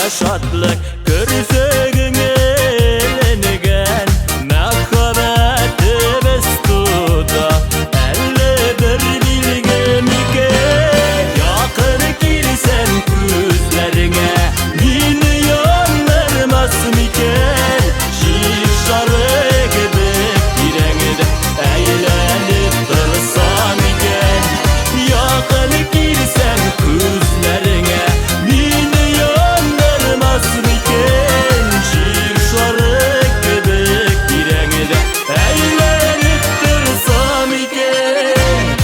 şatlık Körüsögüne elenigen Mehhabeti bestuda Elle bir bilgemike Yakır girsen küzlerine Milyonlarmaz miken Şişarı gibi direngide Eğlenip dursan iken Yakır girsen küzlerine Milyonlarmaz miken Şişarı gibi direngide Eğlenip dursam iken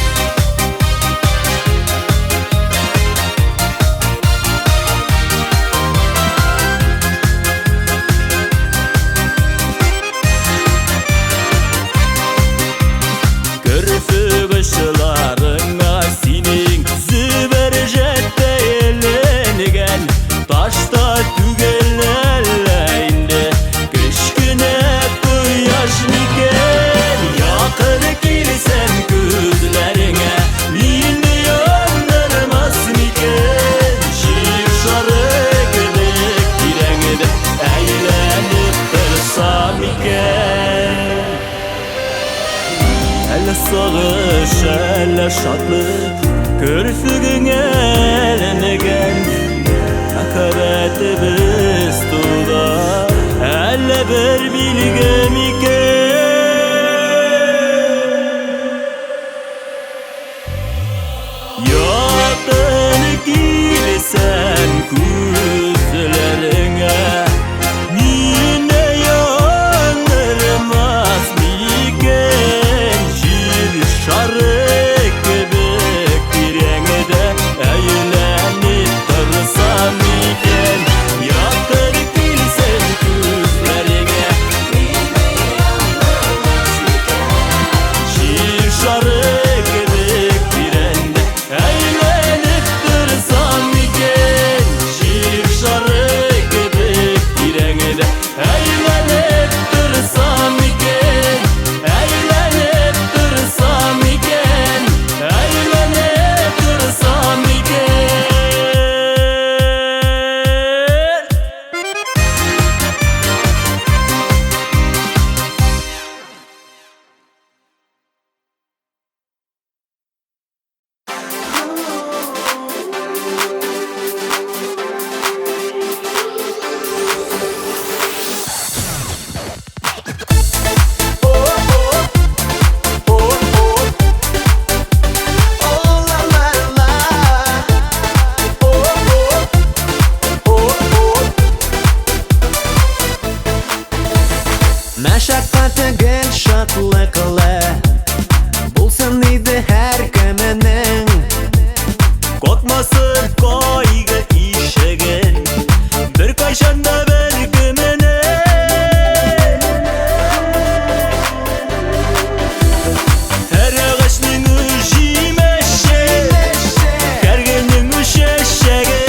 Körfü kışlarına senin züberjette elenigen Taşta tügellerinde kış güne kuyaş miken Yakır girsen gözlerine milyonlarmaz miken Şişarı gibi direngide eğlenip dursam iken Elle sağış, elle şatlık Körfügüne elenigen Akabeti biz tuda Elle bir bilgem iken Yakın girsen küzlerine Mine yanırmaz miken Şarık gibi direngide eğlenip dursam iken Yakır girsen küzlerine Şarık gibi direngide eğlenip dursam iken Şarık gibi direngide eğlenip dursam iken Eğlenip dursam iken Eğlenip dursam iken Meşakkatı gel şatlıklı Bulsun idi her kiminin Korkmasın koyga işegen Bir kaşanda bir kümene Her ağaçның üşimeşe Kergenin üşeşege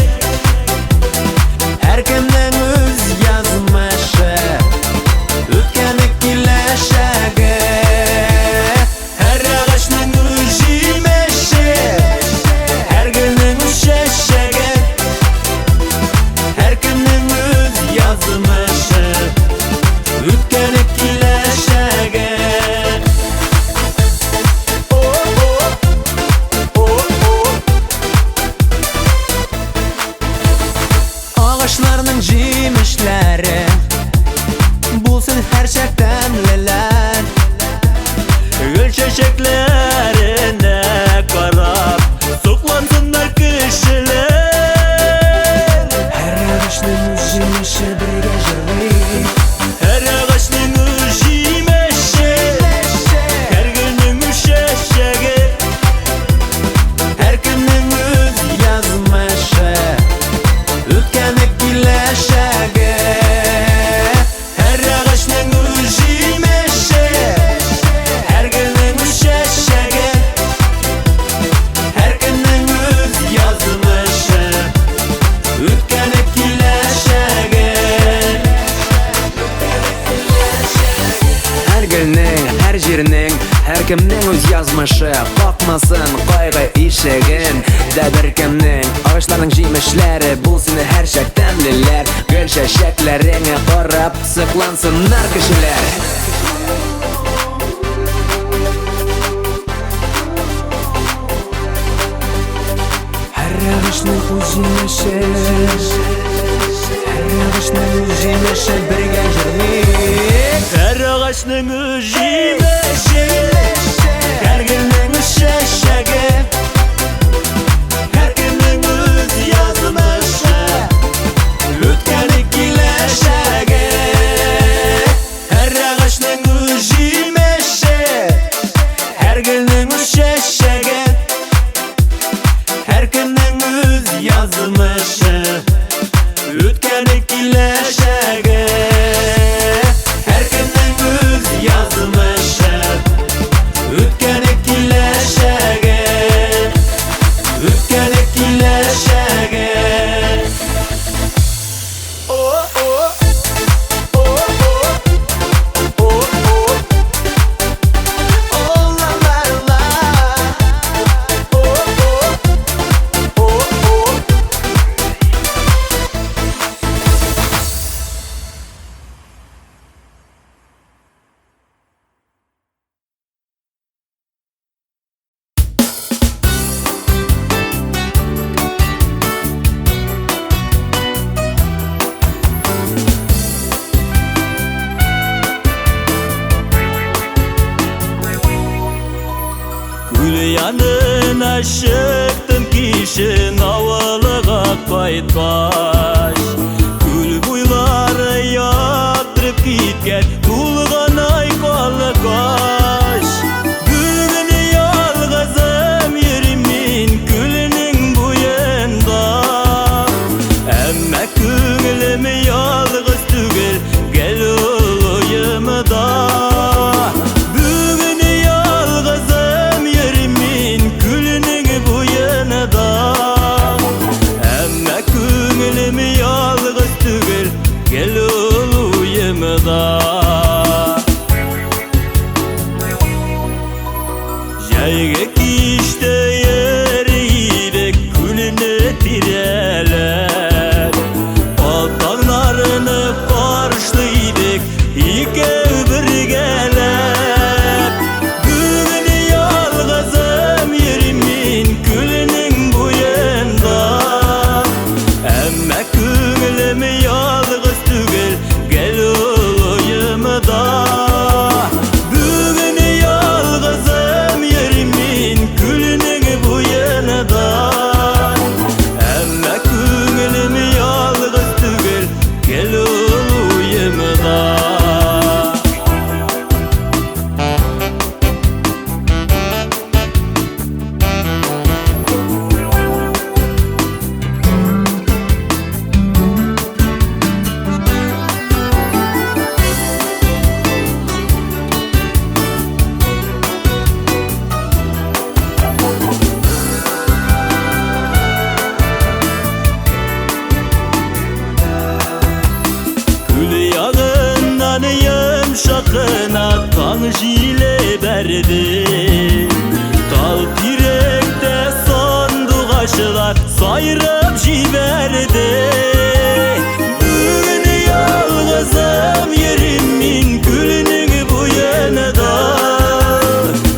Her kimden öz yazmışı Ötkeni kileşege Her ağaçның üşimeşe Her günün üşeşege Her kimning o'z yazmishi O'tgani kelajagi Ağaçlarının cimişleri Bulsun her çekten leler Gül çiçeklerine karab Soklansınlar kişiler Her ağaçların cimişi bir geceli Her ağaçның üşimeşe Her günün üşeşegi Her kimnin öz yazmışı Ötkeni kileşege Her ağaçның üşimeşe Her günün üşeşegi Her kimning o'z yazmishi O'tgani kelajagi Her gülning, her jirning Her kimning öz yazmışı Korkma Açmasın qaygı işegin de bir kimning ağaçlarning jemishleri bulsun her şekten liller gül şeşeklerine qarab sıklansınlar kişiler. Her yağışning o'z jemishi, her yağışning o'z jemishi birga yurlik. Her ağaçның өз жеміші, her gülning өз шешегі, her kimning өз yazмышы, өткені келешегі. Her ağaçның өз жеміші, her gülning өз шешегі, her kimning өз yazмышы, өткені келешегі. Yazmışı, ötkeni kileşege, ötkeni kileşege. Oh oh, oh oh, oh oh, oh la la la, oh oh, oh oh. Yanına çıktım kişin havalığa kaytbaş. Gül boyları yaptırıp gitken tulgan aykalı kaş. Bugün yalgızım yerimin gülünün buyunda, emme köngülüm yalgız tügül gel olayımda. Gel uluyımda, Jaygı kişte yeriydik külünü tireler. Altağlarını karşılıydık ikev birgelep. Bugün yalgızım yerimin külünün buyunda, emme köngülüm yalgız gel olayımda. Bugün yalgızım yerimin külünün bu yanında, emme köngülüm yalgız tügül gel olayımda. Yumşakına kan jile berdi, tal tirekte sandıgaşlar sayrıp jiberdi. Bugün yalgızım yerimin gülünün bu yanında,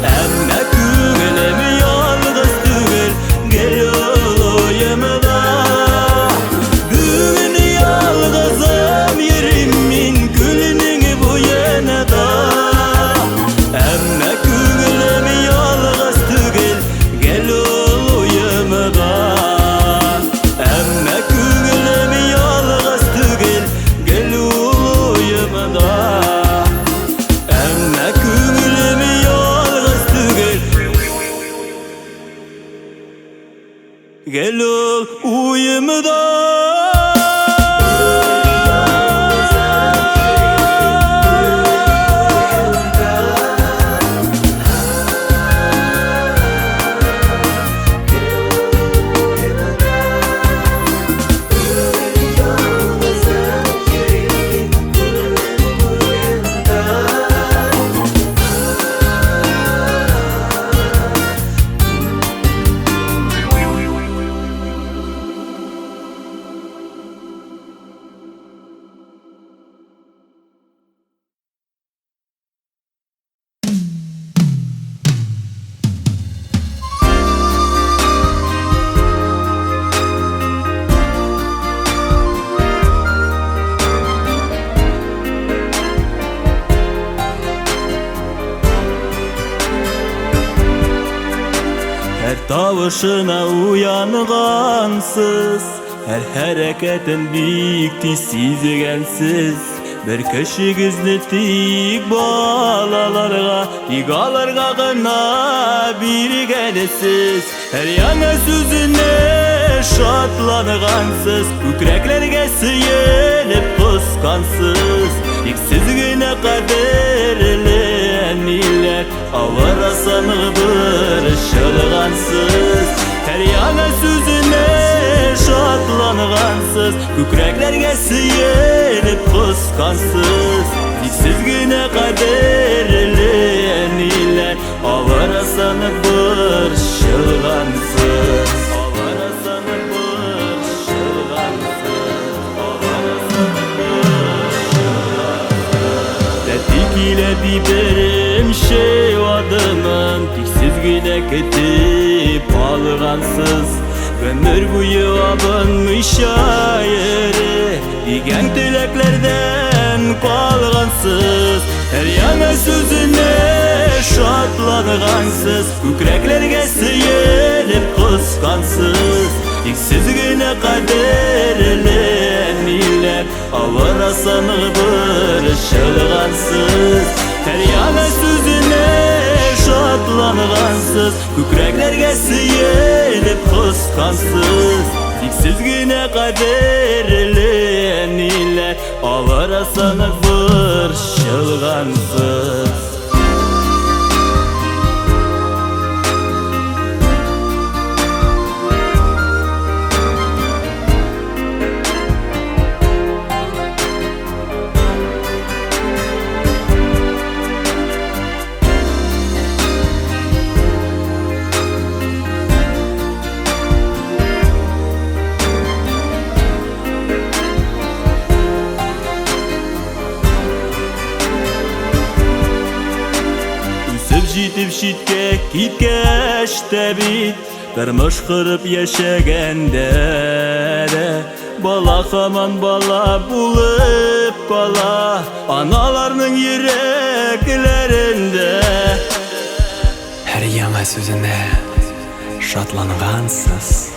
emme köngülüm yalgız tügül gel olayımda. Bugün yalgızım yerimin gülünün bu yanında, emme köngülüm yalgız tügül gel olayımda. Emme köngülüm tavışına uyangansız, her hareketin büyük sizgensiz. Bir köşüğüzni tik balalarga, digalarga gına birgenesiz. Her yana sözüne şatlangansız, küreklerge sıyılıp kıskansız. Sizgine kaderli eniler, avara sanığı bir şılgansız. Her yana sözüne şatlangansız, küreklerge sıyılıp kıskansız. Sizgine kaderli eniler, avara sanığı bir şılgansız. Avara sanığı bir şılgansız. Avara sanığı Tekiledi benim şey adımın, tiksizgine ketip algansız. Ömür boyu abınmış şairi, digen tileklerden kalgansız. Her yana sözüne şatlangansız, küreklerge sıyılıp kıskansız. Sizgine kaderli eniler, avara sanığı bir şılgansız. Her yana sözüne şatlangansız, küreklerge sıyılıp kıskansız. Sizgine kaderli eniler, avara sanığı bir şılgansız. Jitip şitke kitkeşte bit, kırmış kırıp yaşagende de. Bala haman bala bulup kala, analarının yüreklerinde. Her yana sözüne şatlangansız,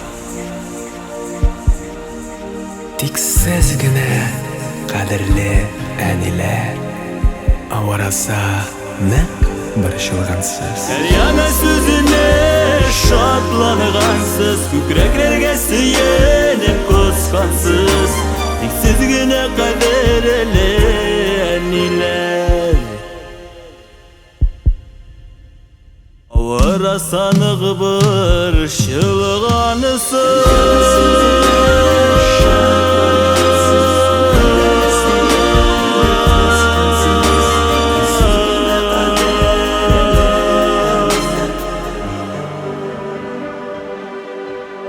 tiksizgine kaderli eniler, avarasa ne? Bir şılgansız. Her yana sözüne şatlangansız, küreklerge sıyılıp kıskansız. Tiksizgine kaderli eniler, avara sanığı bir şılgansız.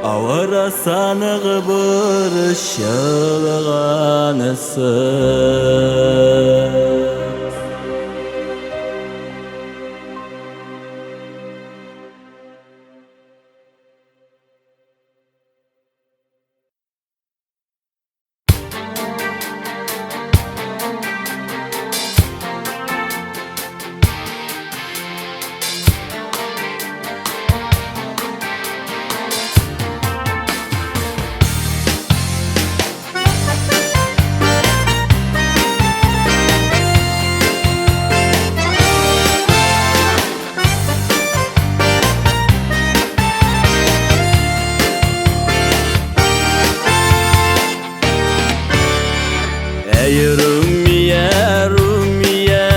Avara sanığı bir şılgansız. Ey Rumiye, Rumiye,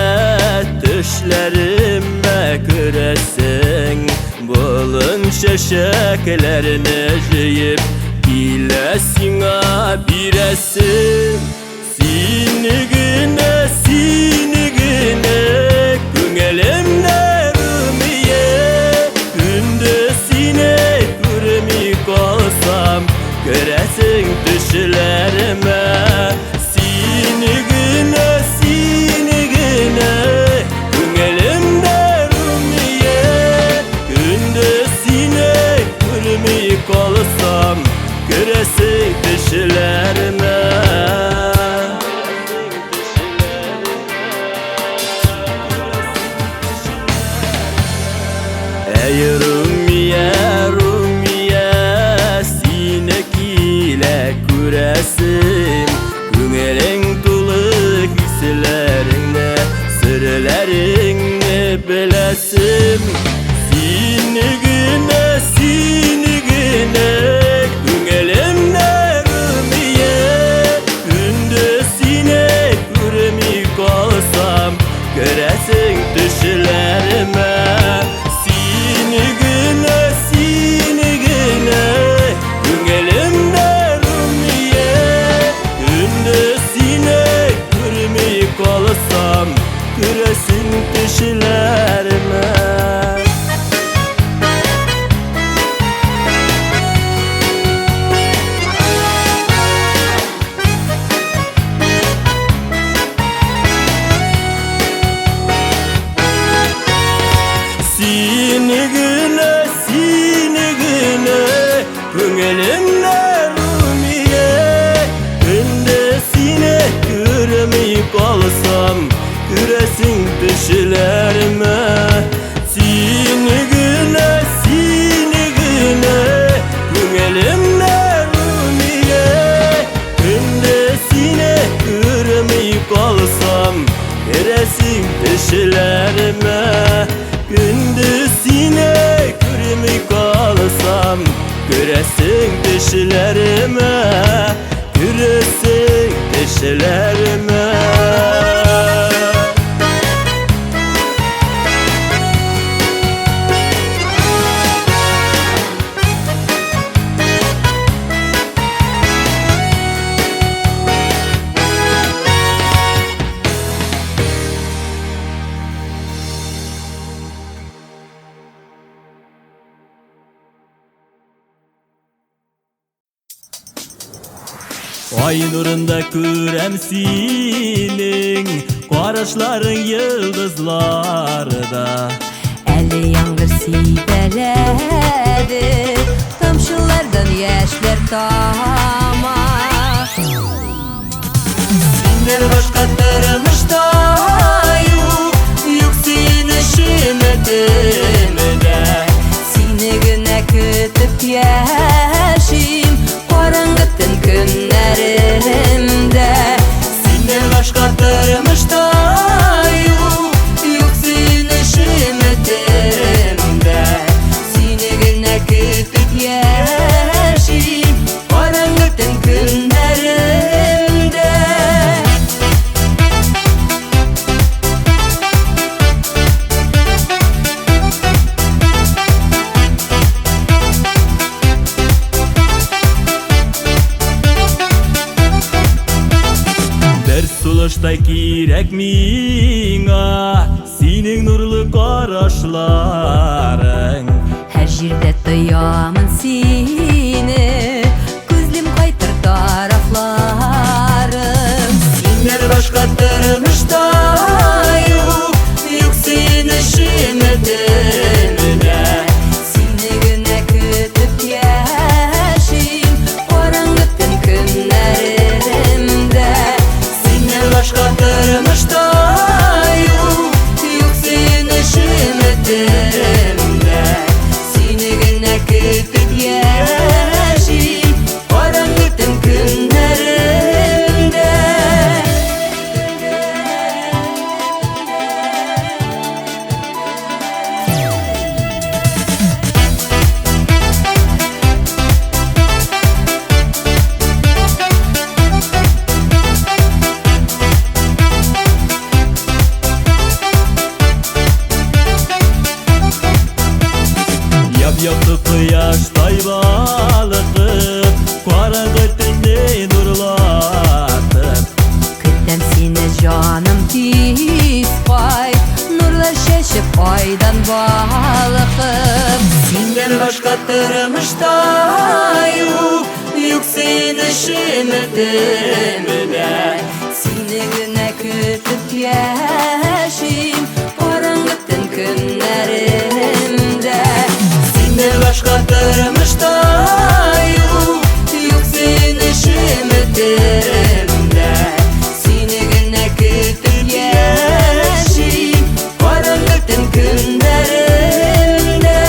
düşlerime küresin. Bulun şeşeklerini jiyip, bilesine biresin. Sinigine, sinigine, güngelimde Rumiye. Gündüzine küremi kalsam, göresin düşlerime. Sinigine, sinigine, güngelimde Rumiye. Gündüzine küremi kalsam, göresin düşlerime. Seni güne Güngelimde rümiye Günde sine göremi kalsam Göresin düşlerime Seni güne Güngelimde rümiye Günde sine göremi kalsam Göresin düşlerime Seni güne Güngelimde rümiye Günde sine göremi kalsam Göresin düşlerime Seni güne Güngelimde rümiye Günde sine göremi kalsam Göresin düşlerime Gündüzine göremi kalsam Göresin düşlerime Göresin düşlerime Ay nurunda görem senin Qarışların yıldızlarda Әлі яңгыр сибеледі Тамшылардан яшьләр тама Сенден башка тормышта Юк сені шүмітімде Сине генә көтіп яшим Караңгы төн көннәремдә Сенден башка тормышта Юк сені шүмітімде Сине генә көтіп яшим Караңгы төн көннәремдә Бер сулыштай кирәк миңа Синең нурлы карашларың Һәр җирдә тоямын сине Күзлем кайтыр тарафларым Сенден башка тормышта Юк сені шүмітімде Сине генә көтеп яшим Караңгы төн көннәремдә Сенден башка тормышта Юк сені шүмітімде Сине генә көтеп яшим Караңгы төн көннәремдә Яп-якты кояштай балкып Караңгы төндә нурлатып Көтәм сине җаным тиз кай Нурлар чәчеп айдан балкып Сенден башка тормышта Юк сені шүмітімде Сине генә көтеп яшим Караңгы төн көннәремдә Сенден башка тормышта Юк сені шүмітімде Сине генә көтеп яшим Караңгы төн көннәремдә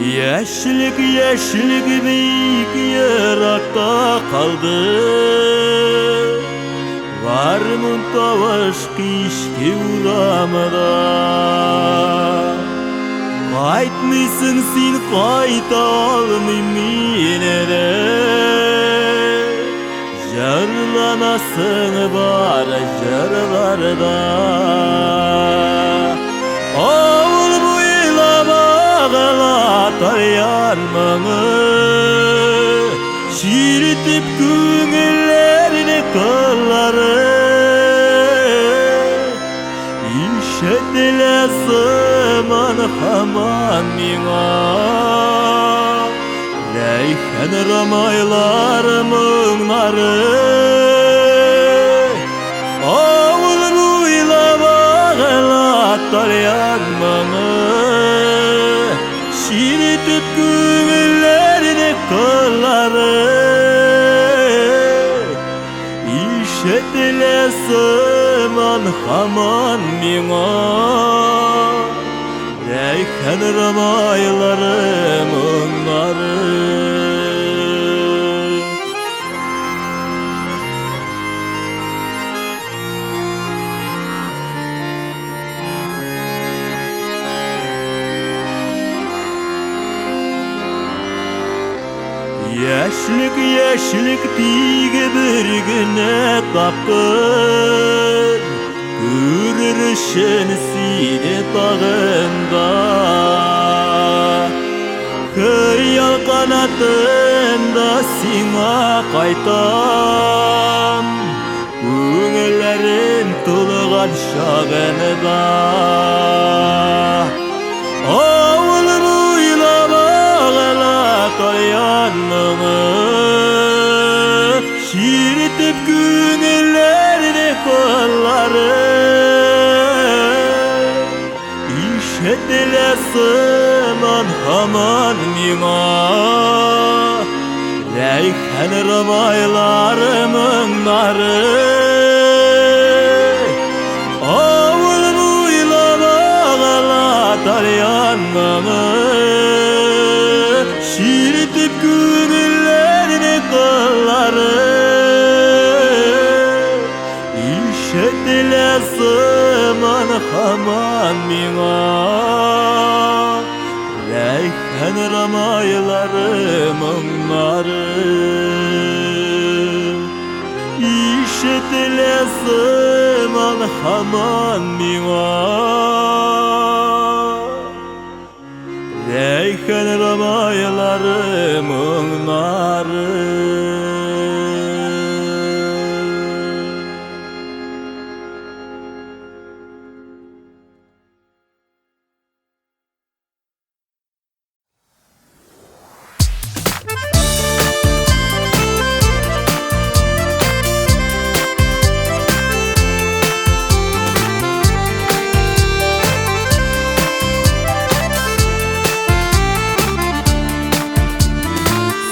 Yeşillik yeşillik büyük yırakta kaldı. Var mı tavaş kişki uğramada? Kaytmıysın sen kayta almayım yine de. Jarlanasın bana jarlarda. Oğul bağlatar yanmamı, şiritip küngüllerini kolları. İşetile zaman haman mina, reyken ramaylarımın narı. Oğul buyla bağlatar yanmamı, şiritip küngüllerini kolları. İşetile zaman haman mina, reyken ramaylarımın narı. Yeşlik yeşlik tigi bir güne tapkın, görürüşün seni tağında. Kıyal kanatında sina kaytam, küngüllerin tulgan şağınıda. Oğul buyla bağlatar yanmamı, şiritip küngüllerini kolları. İşetile zaman haman mina, reyken ramaylarımın narı. Oğul buyla bağlatar yanmamı, şiritip küngüllerini kolları. İşetile zaman haman mina, reyken ramaylarımın narı. İşetile zaman haman mina, reyken ramaylarımın narı.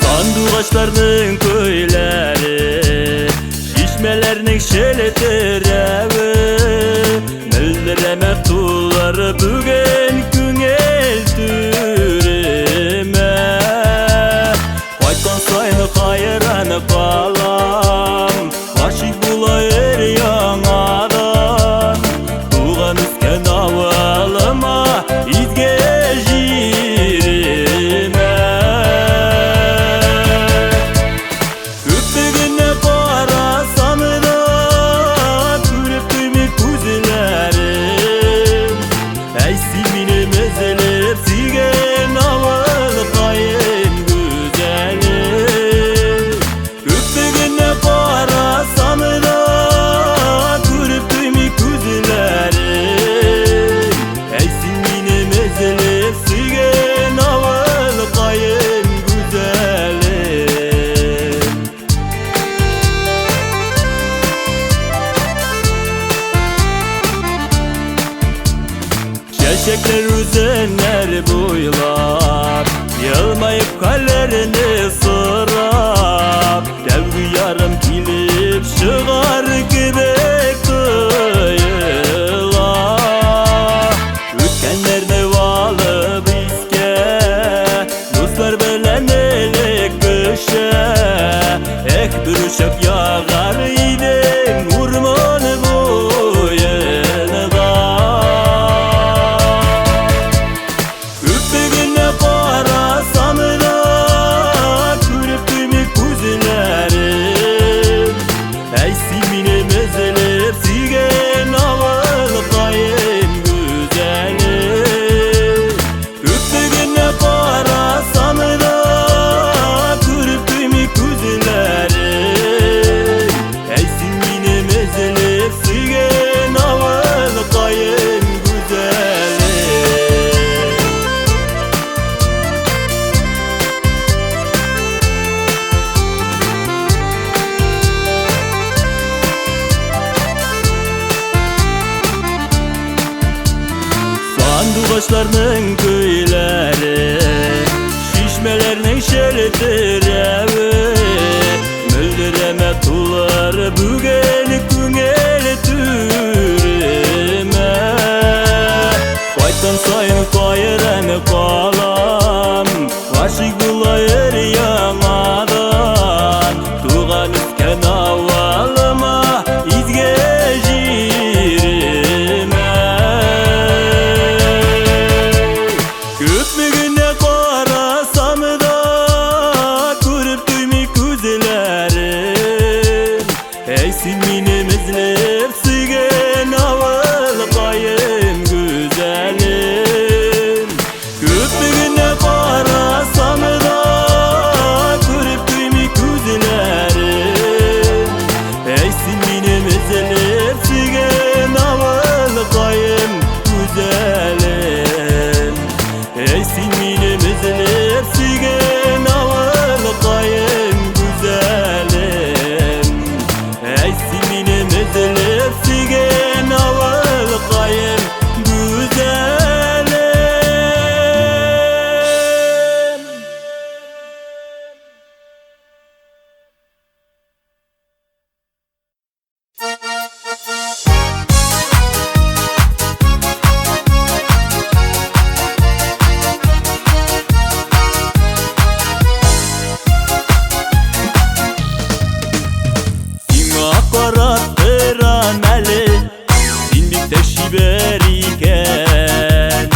Sandıgaçlarının köyleri, şişmelerinin şeletirevi, müldiremek tuğları bugün gün eltürime. Kaytan sayını kayıranı kalam, aşık bulayır yanadan. Tuğan üsken avalıma izge jirime. Köpegine karasam da görüp duymi kuzlerim. Ey simini mezelip sigen avıl kayın güzelim. Köpegine karasam da görüp duymi kuzlerim. Ey simini mezelip sigen avıl kayın güzelim. Çeşekler üzenler boylar, yılmayıp kallerini sırap. Devgü yarım kilip çıgar gibek kıyıla. Ütkenler nevalı bizge, Sandıgaçlarının köyleri Şişmelerinin şeletirevi Müldireme tular bügeni küngeli türime Kaytan sayın kayırını kalam Kaşık bulayır yanadan Tuğan üsken avalıma izge jirime Köpmüğüne karasam da Görüp duymi küzlerim Ey silminim izlep sügen aval kayım güzelim Köpmüğüne karasam da Görüp duymi küzlerim Ey silminim izlep sügen aval kayım güzelim Ey silminim izlep sügen aval kayım güzelim Ey silminim izlep sügen aval kayım güzelim Sina karattıran eli Sinlikte şiber iken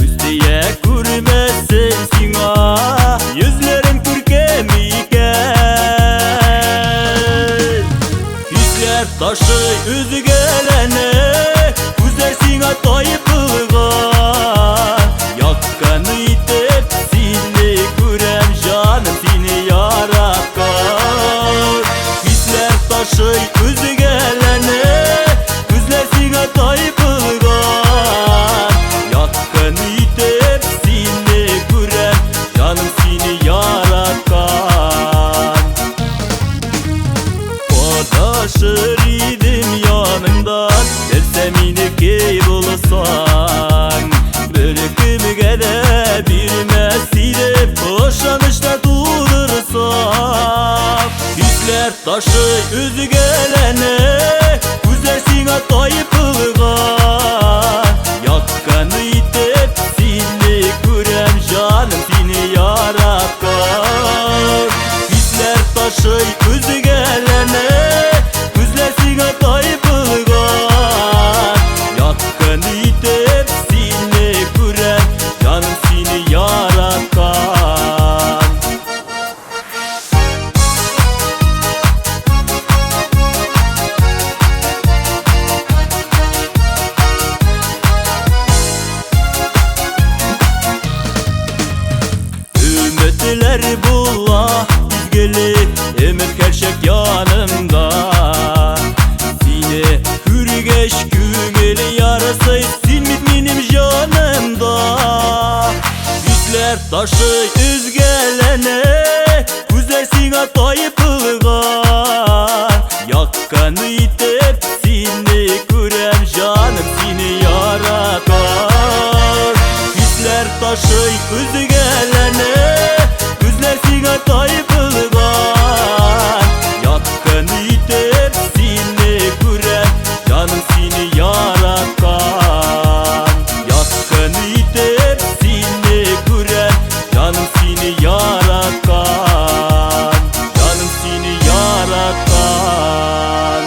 Üsteye kurmesin sina Yüzlerin kürkem iken Hisler taşı üzü gelene Güzel sina tayıpılgan Yakkanı itip sili kurem canım seni yaratkan Hisler taşı üzü gelene Güzel sina tayıpılgan Yakkanı itip sili kurem canım seni yaratkan Padaşır idim yanından Dersem yine keybolsan Bölükümüge de bir mesile Boşanışta durdursam Hisler taşı üzü gelene Güzel sina tayıpılgan Yakkanı itip sili kurem canım seni yaratkan Hisler taşı üzü gelene Güzel sina tayıpılgan Yakkanı itip sili kurem canım seni yaratkan Ümmetiler bulla izgili Emir kerşek yanımda Sine hürgeş küngeli yarası Silmit minim canımda Hisler taşı üzgelene Güzel sina tayıpılgan Yakkanı itip sili kurem canım seni yaratkan Hisler taşı üzü gelene Güzel sina tayıpılgan Yakkanı itip sili kurem canım seni yaratkan Yakkanı itip sili kurem canım seni yaratkan Canım seni yaratkan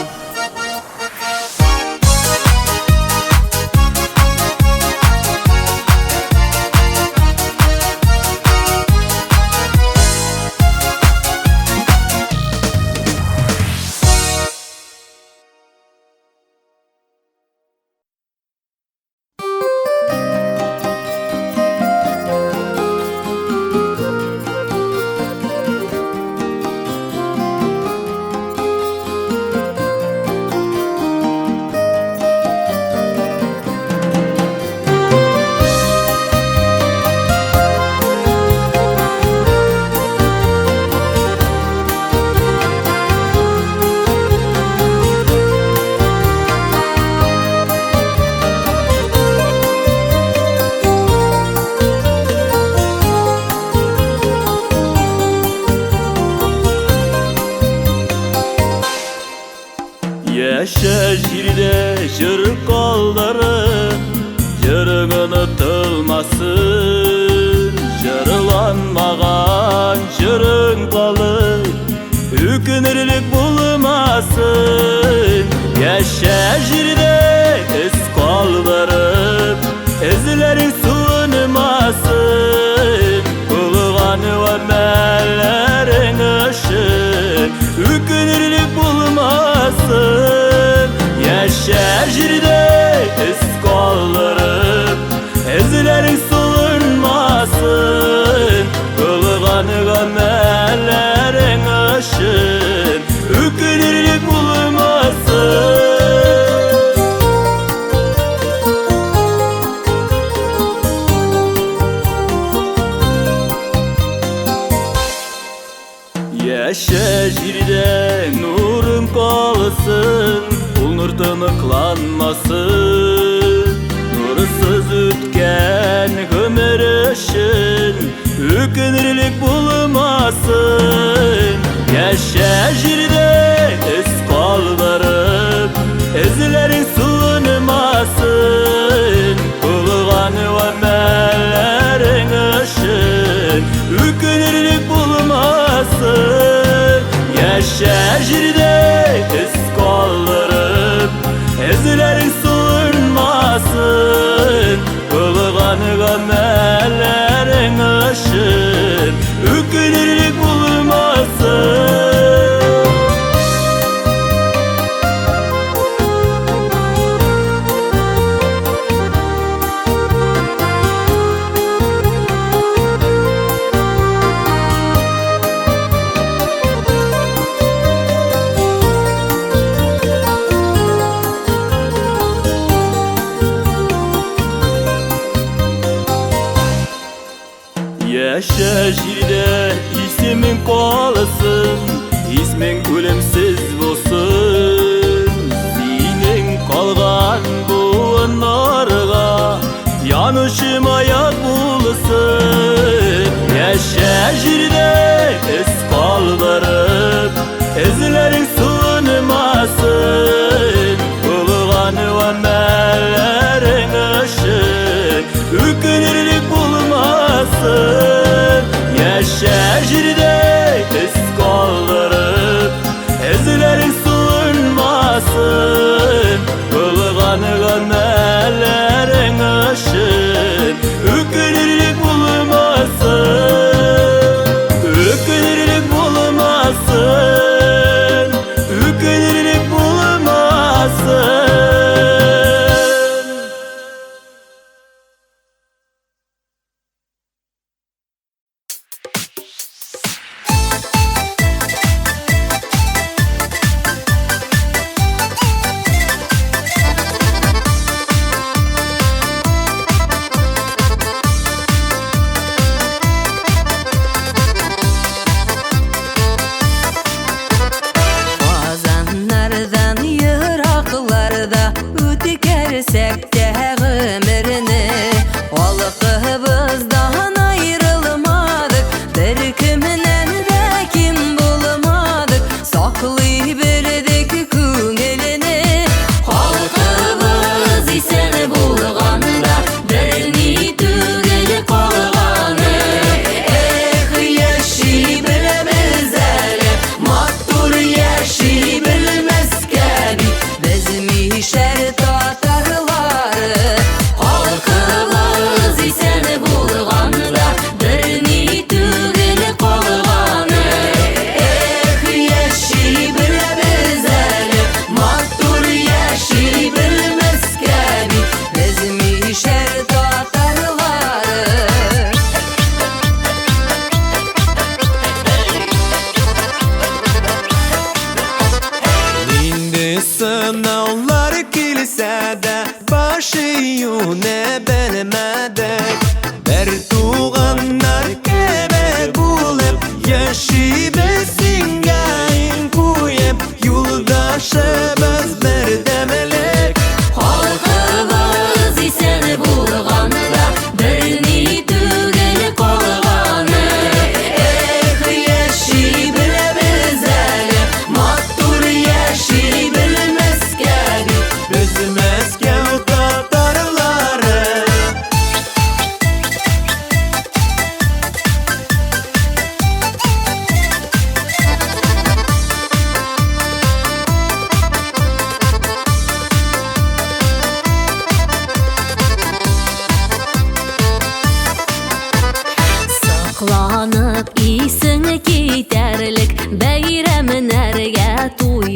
Jır kaldırıp jırın unutulmasın, jırılanmagan jırın kalıp ökünürlük bulmasın. Yaşa jirde iz kaldırıp izlerin suunmasın. Bulgan ömellerin ışın ökünürlük bulmasın. Yaşa jirde iz kaldırıp izlerin suunmasın. Bulgan ömellerin ışın ökünürlük bulmasın. Yaşa jirde nurun kalsın, ul nur tınıklanmasın. Nursuz ötken ömür için ökünürlük bulmasın. Yaşa jirde iz kaldırıp izlerin suunmasın. Bulgan ömellerin ışın ökünürlük bulmasın. Yaşa jirde iz kaldırıp izlerin suunmasın. Bulgan ömellerin ışın ökünürlük bulmasın. Yaşa jirde ismin kalsın, ismin ölümsiz bolsun. Senin kalgan bu narga yanışım ayak bulsun. Yaşa jirde iz kaldırıp izlerin suunmasın. Bulgan ömellerin ışın ökünürlük bulmasın. Yaşa jirde iz kaldırıp izlerin suunmasın. Bulgan ömellerin ışın ökünürlük bulmasın. Ökünürlük bulmasın. Ökünürlük bulmasın. Fazanlardan yıraklarda ötükersek de ömrünü, olqımızdan ayrılmadık, bir kimden de kim bulmadık, saklayıverdik көңелini. Halkımız isen bulganda birini tügel kalgаны. Yaşay bilmez әлі, матур yaşay bilmezke biz mişer tatarları. Halkımız isen bulganda birini tügel kalgаны. Yaşay bilmez әлі, матур yaşay bilmezke biz mişer tatarları. Ninde sınavlar kilse de başı yüne bilmedik. Bir tuğanlar kebek bulup yaşayıbesin gayin koyup yoldaşımız bir demelik. Halkımız isen bulganda birini tügel kalgаны. Yaşay bilmez әлі, матур yaşay bilmezke Özüme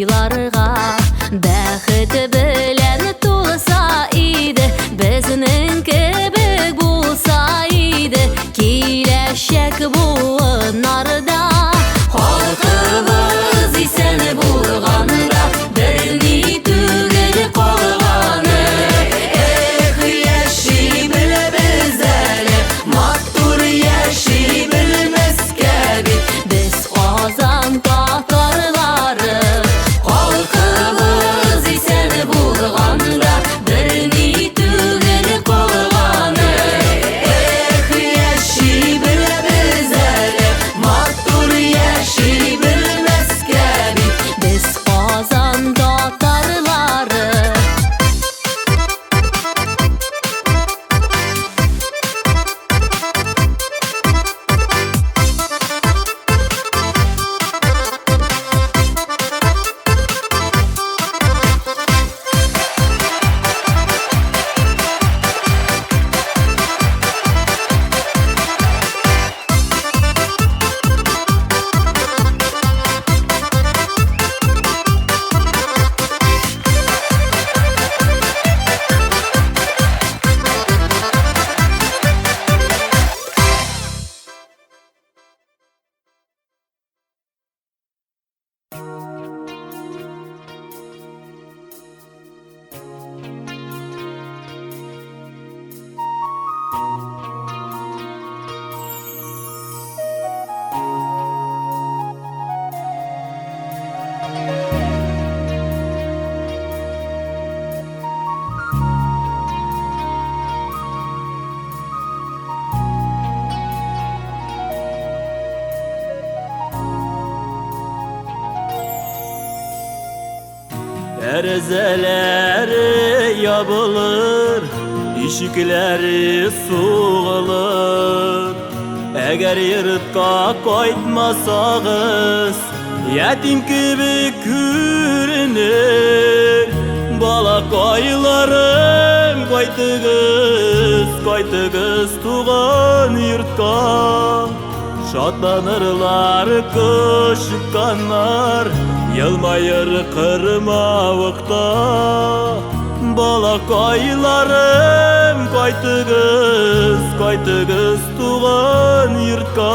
тойларга. Бәхет белән тулса иде, безнең кебек булса иде, киләчәк буыннарда. Халкыбыз исән булганда, берни түгел калганы. Эх, яши беләбез әле, матур яши белмәскә бит. Без Казан татарлары, Халкыбыз исән булганда, берни түгел калганы. Эх, яши беләбез әле, матур яши белмәскә бит. без Казан татарлары. Terezeleri yapılır, ишikleri suğulur. Eğer yırtka koytmasağız, yetim gibi görünür. Bala koylarım koytığız tuğan yurtka. Şatlanırlar kışıkkanlar, yılmayır kırmavıkta. Bala koylarım koytığız tuğan yurtka.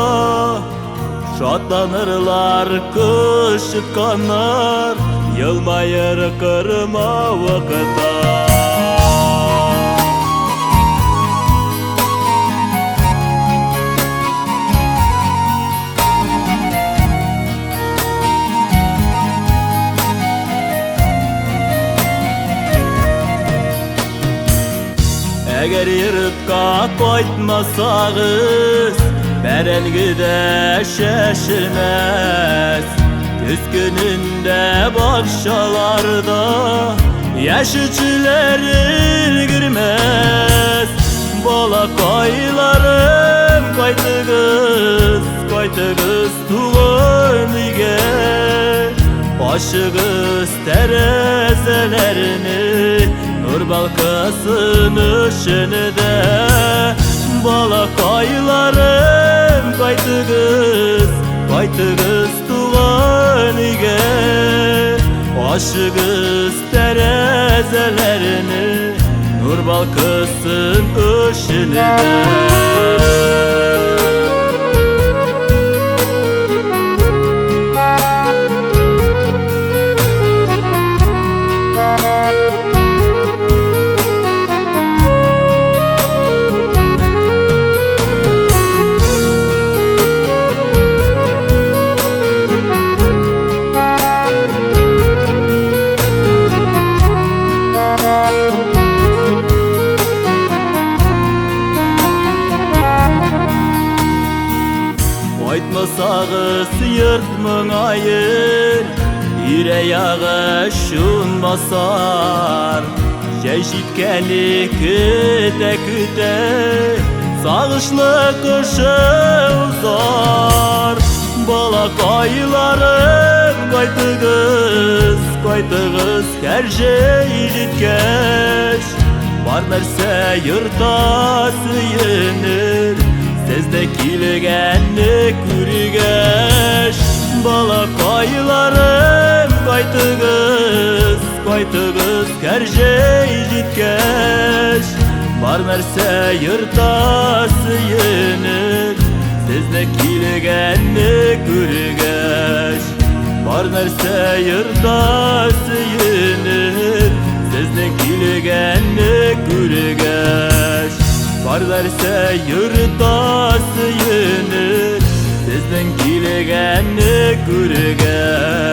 Şatlanırlar kışıkkanlar, yılmayır kırmavıkta. Eğer yırtka koytmasağız, berengide şaşırmaz. Güz gününde bakşalarda yaşıçıların girmez. Bala koylarım koytığız tuğun ige. Aşığız terezelerini, nur balkasın ışınıda. Bala koylarım koytığız tuğan ige. Aşığız terezelerini, nur balkasın ışınıda. Koytmasağız yırtmın ayır, yüreğe şun basar. Jey jitkeni küte küte, sağışlı kışı uzar. Bala koylarım koytığız her şey jitkeş. Бар нәрсе йырта сүйенер, сезде килгәнне күргәч. Балакайларым Koytığız kerjey jitkeş Bar nerse yırtası yenir Sizne kilgenni kürgeş Bar nerse yırtası yenir Sizne kilgenni kürgeş Bar nerse yırtası yenir Sizden kilgenni kürgeş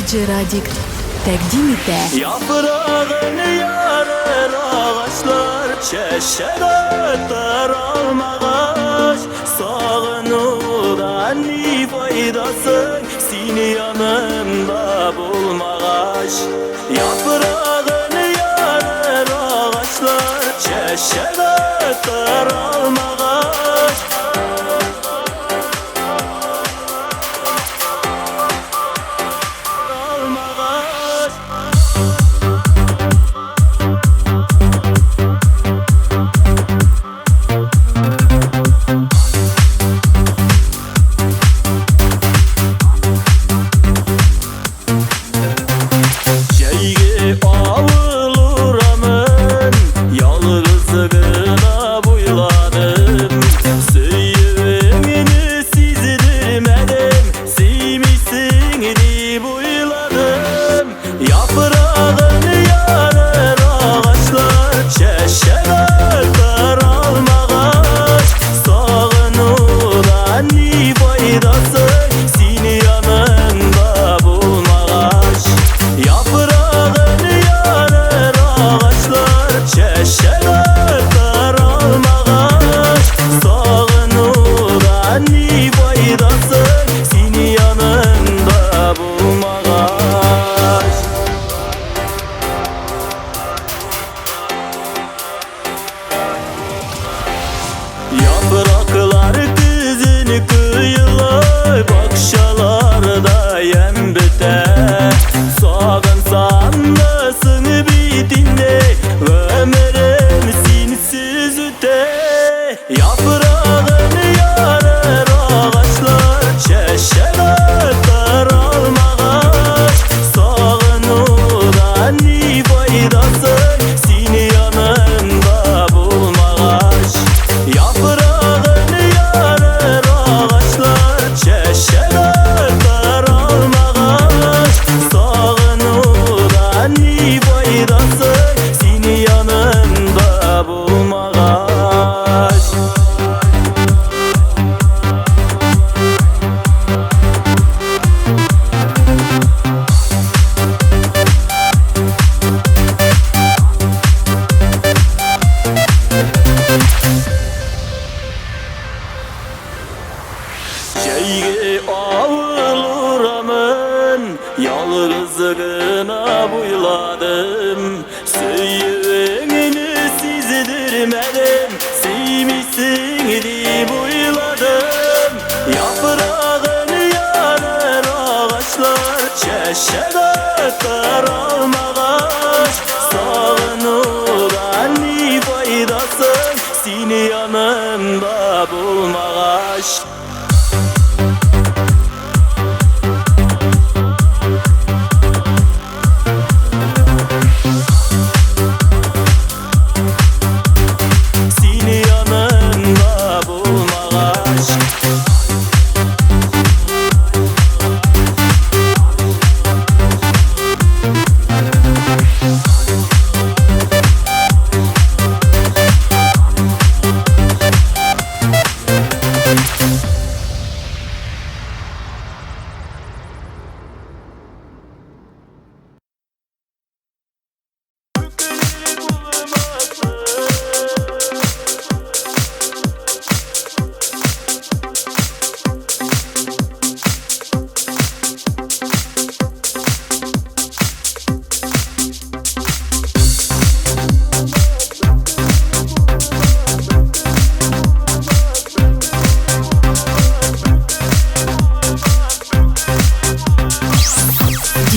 DJ Radikt təqdim edir. Yaprağını yarar ağaçlar Çeşer öter almağaç Sağınıdan ne faydası Seni yanımda bulmağaç Yaprağını yarar ağaçlar Çeşer öter almağaç Yapraklar dizini kıyılar Bakşalarda yem biter Sağın sanmasın bitinde Ömrüm sinsiz üte Yaprağını yarar ağaçlar Çeşer öter almağaç Sağınıdan ne faydası Seni yanımda bulmağaç Yaprağını yarar ağaçlar Çeşer öter almağaç Sağınıdan ne faydası Seni yanımda bulmağaç Şeyge avuluramın Yalnızlığına buyladım Söyüvengini sizdirmedim Sevmişsin diye buyladım Yaprağını yarar ağaçlar Çeşer öter almağaç Sağınıdan ne faydası Seni yanımda bulmağaç Seni yanımda bulmağaç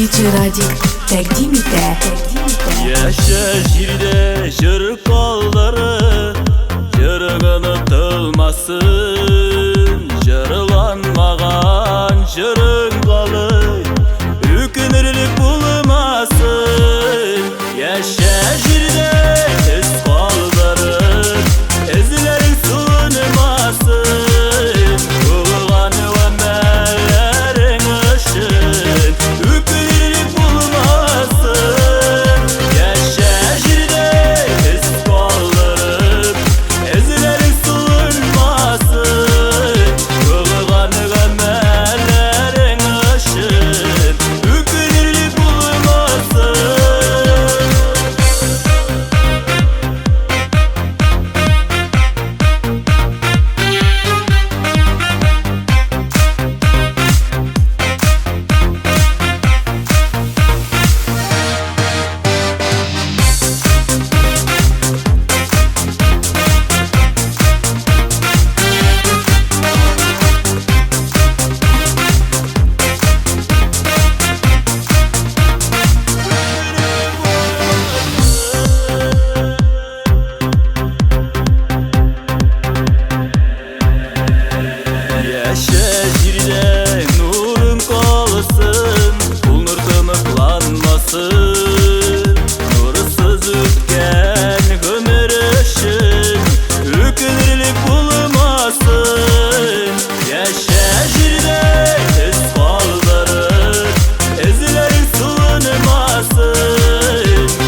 DJ Radik təqdim etə. Yaşa jirde jır kolları, jırgını tılmasın. Jırlanmagan jırın kalı, ükünürlük bulmasın. Yaşa jirde ez kolları, ezilerin sunmasın. Ulgan ömerlerin ışın, ükünürlük bulmasın. Yaşa jirde ez kolları, ezilerin sunmasın. Ulgan ömerlerin ışın, ükünürlük bulmasın. Yaşa jirde nurun kalsın, kul nur tınıklanmasın. Nursuz ötken ömür ışın, ükünürlük bulmasın. Yaşa jirde ez kaldarın, ezilerin sığınmasın.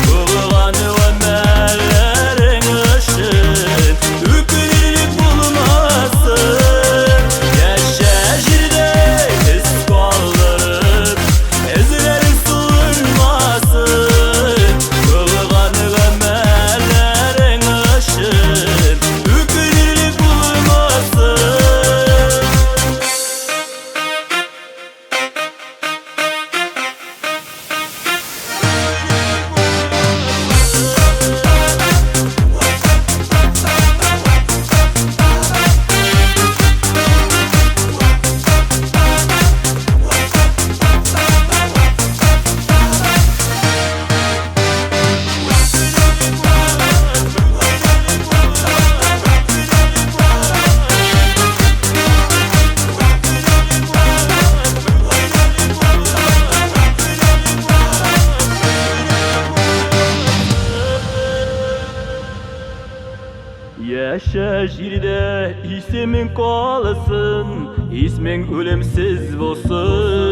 Bulgan ömerlerin ışın, ükünürlük bulmasın. Yaşa jirde ez kaldarın, ezilerin sığınmasın. Bulgan ömerlerin ışın, ükünürlük bulmasın. Yaşa jirde ismin kalsın, ismin ölümsüz olsun.